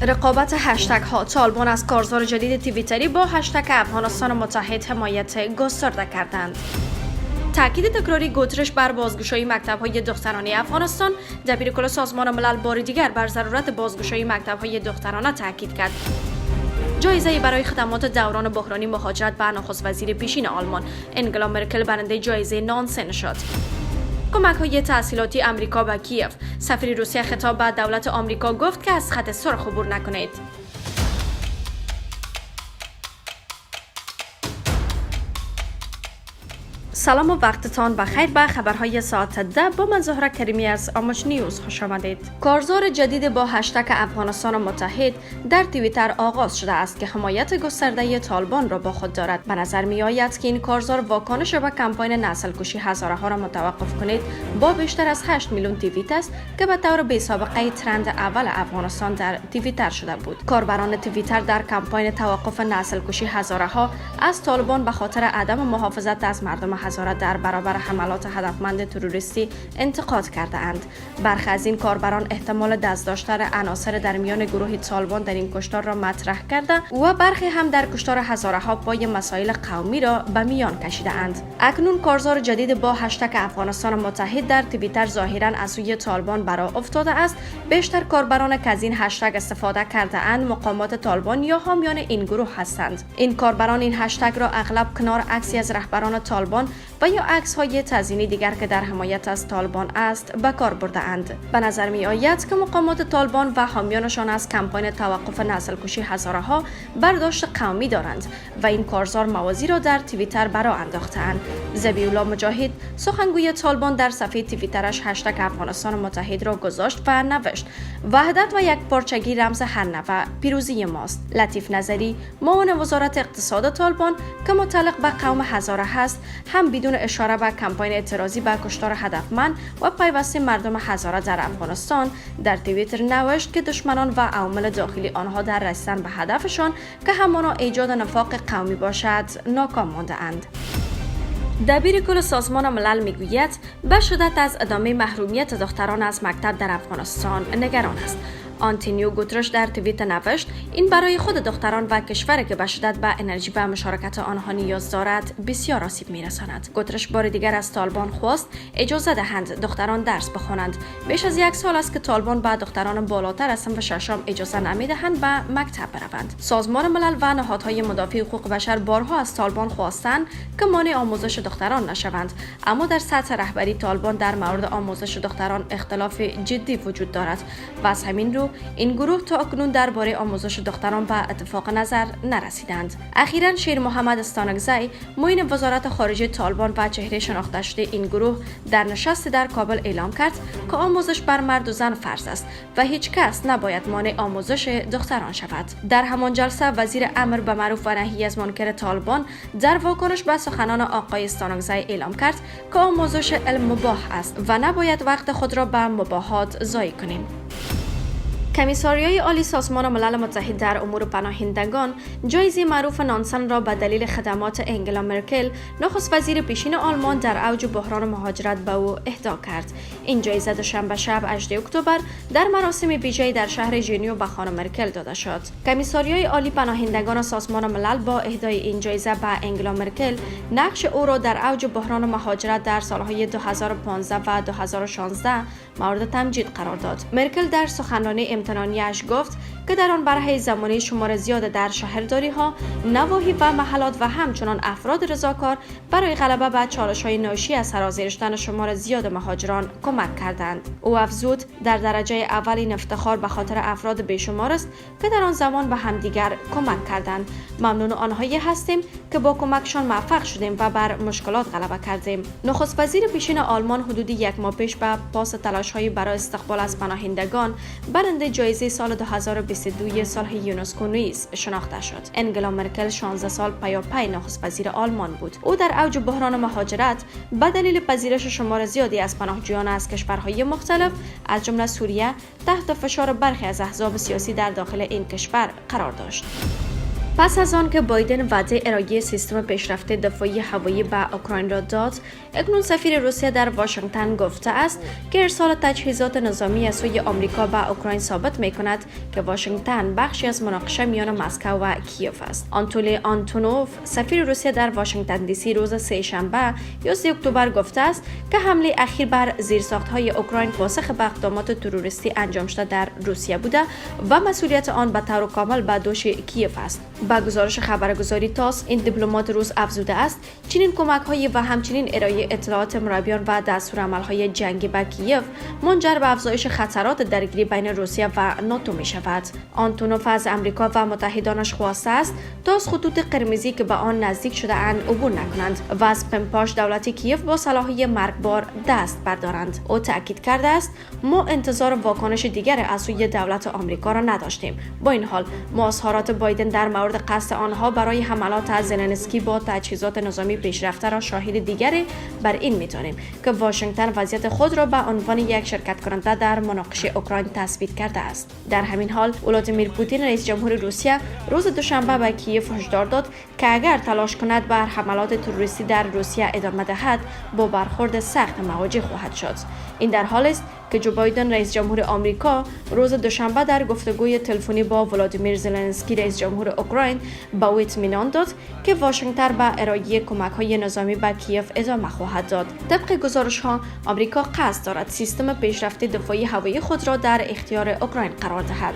رقابت هشتگ ها. طالبان از کارزار جدید توییتری با هشتگ افغانستان متحد حمایت گسترده کردند. تاکید تکراری گوترش بر بازگشایی مکتب‌های دخترانه افغانستان. دبیرکل سازمان ملل بار دیگر بر ضرورت بازگشایی مکتب‌های دخترانه تاکید کرد. جایزه برای خدمات دوران بحرانی مهاجرت به نخست وزیر پیشین آلمان انگلا مرکل برنده جایزه نانسن شد. کمک‌های تحصیلاتی آمریکا به کیف. سفیر روسیه خطاب به دولت آمریکا گفت که از خط سرخ عبور نکنید. سلام و وقتتان بخیر. به خبرهای ساعت 10 با من زهره کریمی از آموش نیوز خوش آمدید. کارزار جدید با هشتگ افغانستان متحد در توییتر آغاز شده است که حمایت گسترده طالبان را با خود دارد. به نظر می آید که این کارزار واکنش به کمپاین نسل‌کشی هزاره ها را متوقف کنید با بیشتر از 8 میلیون توییت است که به طور بی سابقه ترند اول افغانستان در توییتر شده بود. کاربران توییتر در کمپاین توقف نسل‌کشی هزاره ها از طالبان به خاطر عدم محافظت از مردم هزاره در برابر حملات هدفمند تروریستی انتقاد کرده اند. برخی از این کاربران احتمال دست داشتن عناصر در میان گروه طالبان در این کشتار را مطرح کرده و برخی هم در کشتار هزاره ها پای مسائل قومی را به میان کشیده اند. اکنون کارزار جدید با هشتگ افغانستان متحد در توییتر ظاهرا از سوی طالبان برآ افتاده است. بیشتر کاربران که از این هشتگ استفاده کرده اند مقامات طالبان یا حامیان این گروه هستند. این کاربران این هشتگ را اغلب کنار عکسی از رهبران طالبان و یا عکس های تزیینی دیگر که در حمایت از طالبان است به کار برده اند. به نظر می آید که مقامات طالبان و حامیانشان از کمپاین توقف نسل‌کشی هزاره ها برداشت قومی دارند و این کارزار موازی را در توییتر برآ انداخته‌اند. ذبیح‌الله مجاهد سخنگوی طالبان در صفحه توییترش هشتگ افغانستان متحد را گذاشت و نوشت: وحدت و یکپارچگی رمز هر نوع پیروزی ماست. لطیف نظری معاون وزارت اقتصاد طالبان که متعلق به قوم هزاره هست هم بدون اشاره به کمپاین اعتراضی به کشتار هدفمند و پیوسته مردم هزاره در افغانستان در توییتر نوشت که دشمنان و عوامل داخلی آنها در رسیدن به هدفشان که همانا ایجاد نفاق قومی باشد ناکام مانده اند. دبیرکل سازمان ملل میگوید به شدت از ادامه محرومیت دختران از مکتب در افغانستان نگران است. آنتونیو گوترش در توییت نوشت: این برای خود دختران و کشوری که به شدت به انرژی و مشارکت آنها نیاز دارد بسیار آسیب میرساند. گوترش بار دیگر از طالبان خواست اجازه دهند دختران درس بخوانند. بیش از 1 سال است که طالبان به دختران بالاتر از صنف ششم اجازه نمیدهند به مکتب بروند. سازمان ملل و نهادهای مدافع حقوق بشر بارها از طالبان خواستند که مانع آموزش دختران نشوند، اما در سطح رهبری طالبان در مورد آموزش دختران اختلاف جدی وجود دارد و از همین رو این گروه تا اکنون درباره آموزش دختران به اتفاق نظر نرسیدند. اخیراً شیر محمد استانکزی معین وزارت خارجه طالبان و چهره شناخته شده این گروه در نشستی در کابل اعلام کرد که آموزش بر مرد و زن فرض است و هیچ کس نباید مانع آموزش دختران شود. در همان جلسه وزیر امر به معروف و نهی از منکر طالبان در واکنش به سخنان آقای استانکزی اعلام کرد که آموزش علم مباح است و نباید وقت خود را به مباحات ضایع کنیم. کمیساریای عالی سازمان ملل متحد در امور پناهندگان جایزه معروف نانسن را به دلیل خدمات انگلا مرکل نخست وزیر پیشین آلمان در اوج بحران مهاجرت به او اهدا کرد. این جایزه دوشنبه شب 8 اکتبر در مراسم ویژه‌ای در شهر ژنو به خانم مرکل داده شد. کمیساریای عالی پناهندگان سازمان ملل با اهدای این جایزه به انگلا مرکل نقش او را در اوج بحران مهاجرت در سالهای 2015 و 2016 مورد تمجید قرار داد. مرکل در سخنرانی امتنانیش گفت که در آن برهه زمانی شمار زیاد در شهرداری ها، نواحی و محلات و همچنان افراد رضاکار برای غلبه بر چالش‌های ناشی از سرازیرشتن شمار زیاد مهاجران کمک کردند. او افزود در درجه اول این افتخار به خاطر افراد بیشمار است که در آن زمان به همدیگر کمک کردند. ممنون آنهایی هستیم که با کمکشان موفق شدیم و بر مشکلات غلبه کردیم. نخست وزیر پیشین آلمان حدود 1 ماه پیش به پاس تلاش‌های برای استقبال از پناهندگان برنده جایزه سال 2022 صلح یونسکو نیز شناخته شد. انگلا مرکل 16 سال پیاپی نخست وزیر آلمان بود. او در اوج بحران مهاجرت به دلیل پذیرش شمار زیادی از پناهجویان از کشورهای مختلف از جمله سوریه تحت فشار برخی از احزاب سیاسی در داخل این کشور قرار داشت. پس از آن که بایدن وعده ارائه سیستم پیشرفته دفاعی هوایی به اوکراین را داد، اکنون سفیر روسیه در واشنگتن گفته است که ارسال تجهیزات نظامی از سوی آمریکا به اوکراین ثابت می‌کند که واشنگتن بخشی از مناقشه میان مسکو و کیف است. آنتولی آنتونوف سفیر روسیه در واشنگتن دی سی روز سه‌شنبه 11 اکتبر گفته است که حمله اخیر بر زیرساخت‌های اوکراین پاسخ به اقدامات تروریستی انجام شده در روسیه بوده و مسئولیت آن به طور کامل به دوش کیف است. با گزارش خبرگزاری تاس، این دیپلمات روس افزوده است چنین کمک‌های و همچنین ارائه اطلاعات مربیان و دستورالعمل‌های جنگی به کیف منجر به افزایش خطرات درگیری بین روسیه و ناتو می‌شود. آنتونوف از امریکا و متحدانش خواسته است تا از خطوط قرمزی که به آن نزدیک شده اند عبور نکنند و از پنپاش دولت کیف با سلاح‌های مرگبار دست بردارند. او تاکید کرده است ما انتظار واکنش دیگر از سوی دولت آمریکا را نداشتیم. با این حال ما اظهارات بایدن در مورد قصد آنها برای حملات از زلنسکی با تجهیزات نظامی پیشرفته را شاهد دیگری بر این می‌دانیم که واشنگتن وضعیت خود را به عنوان یک شرکت کننده در مناقشه اوکراین تثبیت کرده است. در همین حال ولادیمیر پوتین رئیس جمهور روسیه روز دوشنبه به کیف هشدار داد که اگر تلاش کند بر حملات تروریستی در روسیه ادامه دهد با برخورد سخت مواجه خواهد شد. این در حالی است که جو بایدن رئیس جمهور آمریکا روز دوشنبه در گفتگوی تلفنی با ولادیمیر زلنسکی رئیس جمهور اوکراین به او اطمینان داد که واشنگتن به ارائه کمک‌های نظامی به کیف ادامه خواهد داد. طبق گزارش‌ها آمریکا قصد دارد سیستم پیشرفته دفاعی هوایی خود را در اختیار اوکراین قرار دهد.